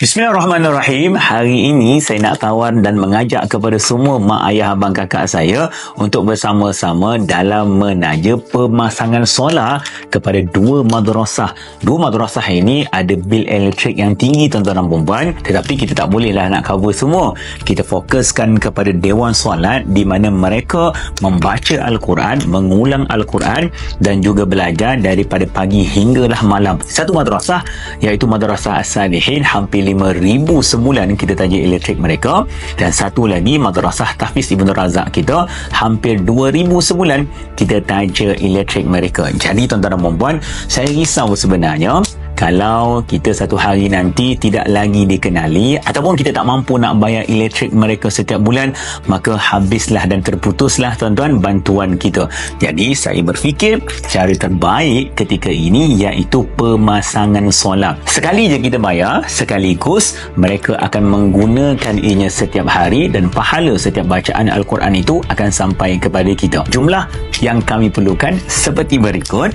Bismillahirrahmanirrahim. Hari ini saya nak tawar dan mengajak kepada semua mak ayah abang kakak saya untuk bersama-sama dalam menaja pemasangan solar kepada dua madrasah. Dua madrasah ini ada bil elektrik yang tinggi tuan-tuan dan puan-puan, tetapi kita tak bolehlah nak cover semua. Kita fokuskan kepada Dewan Solat di mana mereka membaca Al-Quran, mengulang Al-Quran dan juga belajar daripada pagi hinggalah malam. Satu madrasah iaitu Madrasah As-Salihin, hampir 5,000 sebulan kita taja elektrik mereka, dan satu lagi Madrasah Tahfiz Ibn Razak kita hampir 2,000 sebulan kita taja elektrik mereka. Jadi tuan-tuan dan puan-puan, saya risau sebenarnya kalau kita satu hari nanti tidak lagi dikenali ataupun kita tak mampu nak bayar elektrik mereka setiap bulan, maka habislah dan terputuslah tuan-tuan bantuan kita. Jadi saya berfikir cara terbaik ketika ini iaitu pemasangan solar. Sekali je kita bayar, sekaligus mereka akan menggunakan ianya setiap hari dan pahala setiap bacaan Al-Quran itu akan sampai kepada kita. Jumlah yang kami perlukan seperti berikut.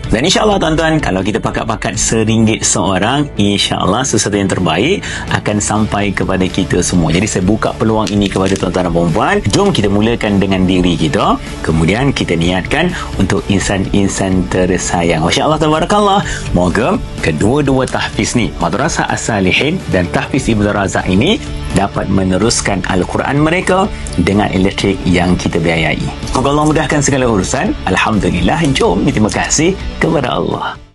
Dan insyaAllah tuan-tuan, kalau kita pakat-pakat RM1 seorang, insyaAllah sesuatu yang terbaik akan sampai kepada kita semua. Jadi saya buka peluang ini kepada tuan-tuan dan puan-puan. Jom kita mulakan dengan diri kita, kemudian kita niatkan untuk insan-insan tersayang. Masya Allah, tabarakallah. Moga kedua-dua tahfiz ni, Madrasah As-Salihin dan Tahfiz Ibn Razak ini, dapat meneruskan Al-Quran mereka dengan elektrik yang kita biayai. Semoga Allah mudahkan segala urusan. Alhamdulillah. Jom, terima kasih kepada Allah.